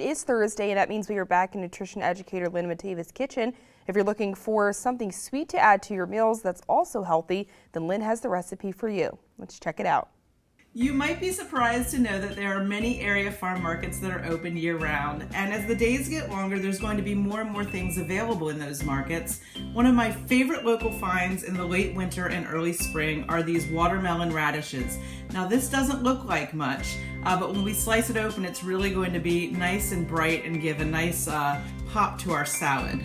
It is Thursday, and that means we are back in nutrition educator Lynn Matava's kitchen. If you're looking for something sweet to add to your meals that's also healthy, then Lynn has the recipe for you. Let's check it out. You might be surprised to know that there are many area farm markets that are open year-round, and as the days get longer, there's going to be more and more things available in those markets. One of my favorite local finds in the late winter and early spring are these watermelon radishes. Now this doesn't look like much, but when we slice it open, it's really going to be nice and bright and give a nice pop to our salad.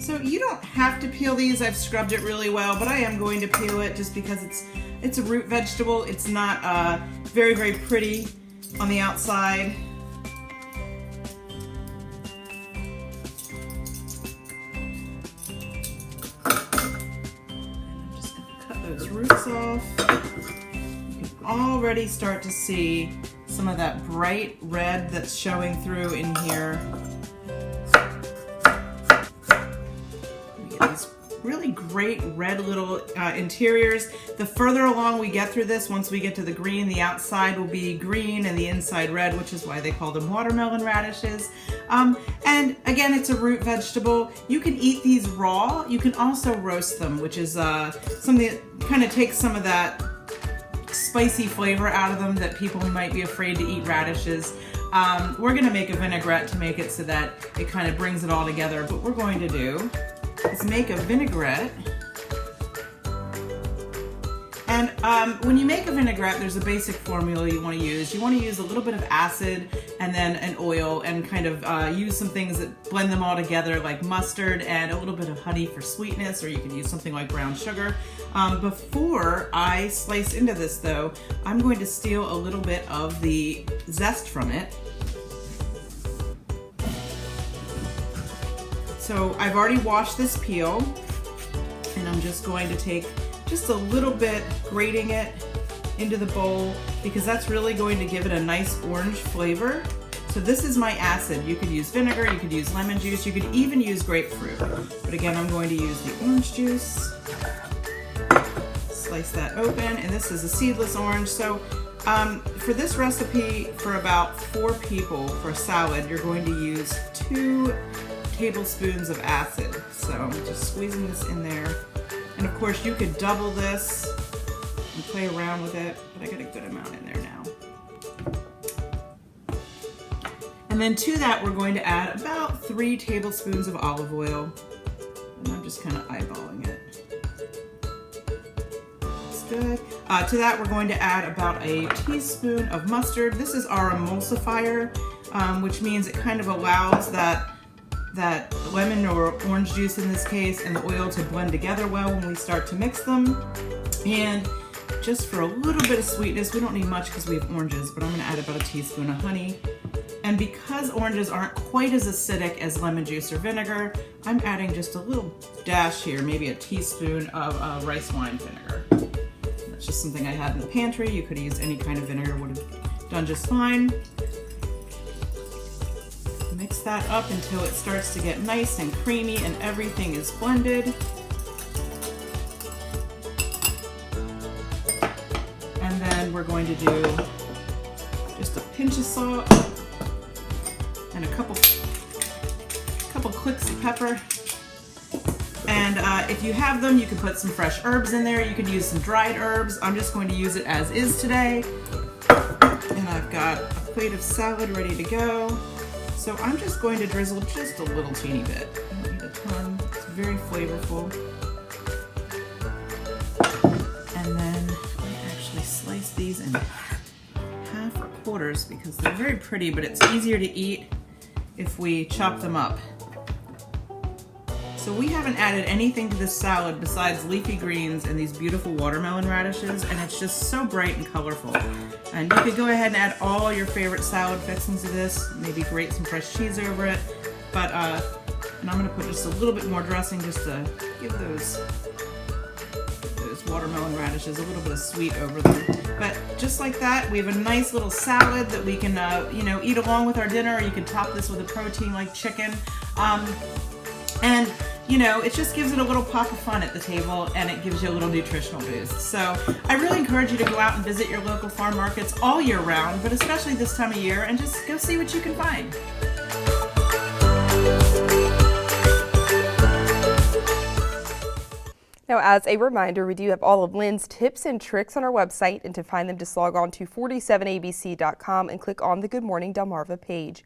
So you don't have to peel these. I've scrubbed it really well, but I am going to peel it just because it's a root vegetable. It's not very, very pretty on the outside. I'm just going to cut those roots off. You can already start to see some of that bright red that's showing through in here. These really great red little interiors. The further along we get through this, once we get to the green, the outside will be green and the inside red, which is why they call them watermelon radishes. And again, it's a root vegetable. You can eat these raw. You can also roast them, which is something that kind of takes some of that spicy flavor out of them that people might be afraid to eat radishes. We're gonna make a vinaigrette to make it so that it kind of brings it all together. What we're going to do is make a vinaigrette. And when you make a vinaigrette, there's a basic formula you want to use. You want to use a little bit of acid and then an oil and kind of use some things that blend them all together, like mustard and a little bit of honey for sweetness, or you could use something like brown sugar. Before I slice into this though, I'm going to steal a little bit of the zest from it. So I've already washed this peel, and I'm just going to take just a little bit, grating it into the bowl, because that's really going to give it a nice orange flavor. So this is my acid. You could use vinegar, you could use lemon juice, you could even use grapefruit. But again, I'm going to use the orange juice. Slice that open, and this is a seedless orange. So for this recipe, for about 4 people for a salad, you're going to use 2 tablespoons of acid. So I'm just squeezing this in there. And of course you could double this and play around with it, but I got a good amount in there now. And then to that we're going to add about 3 tablespoons of olive oil. And I'm just kind of eyeballing it. That's good. To that we're going to add about a teaspoon of mustard. This is our emulsifier, which means it kind of allows that lemon or orange juice in this case and the oil to blend together well when we start to mix them. And just for a little bit of sweetness, we don't need much because we have oranges, but I'm going to add about a teaspoon of honey. And because oranges aren't quite as acidic as lemon juice or vinegar, I'm adding just a little dash here, maybe a teaspoon of rice wine vinegar. That's just something I had in the pantry. You could use any kind of vinegar, would have done just fine. Mix that up until it starts to get nice and creamy and everything is blended. And then we're going to do just a pinch of salt and a couple clicks of pepper. And if you have them, you can put some fresh herbs in there. You could use some dried herbs. I'm just going to use it as is today. And I've got a plate of salad ready to go. So I'm just going to drizzle just a little teeny bit. I don't need a ton. It's very flavorful. And then I actually slice these in half or quarters because they're very pretty, but it's easier to eat if we chop them up. So we haven't added anything to this salad besides leafy greens and these beautiful watermelon radishes, and it's just so bright and colorful. And you could go ahead and add all your favorite salad fixings to this, maybe grate some fresh cheese over it. But and I'm gonna put just a little bit more dressing just to give those watermelon radishes a little bit of sweet over them. But just like that, we have a nice little salad that we can eat along with our dinner, or you can top this with a protein like chicken. And you know, it just gives it a little pop of fun at the table, and it gives you a little nutritional boost. So I really encourage you to go out and visit your local farm markets all year round, but especially this time of year, and just go see what you can find. Now, as a reminder, we do have all of Lynn's tips and tricks on our website, and to find them, just log on to 47abc.com and click on the Good Morning Delmarva page.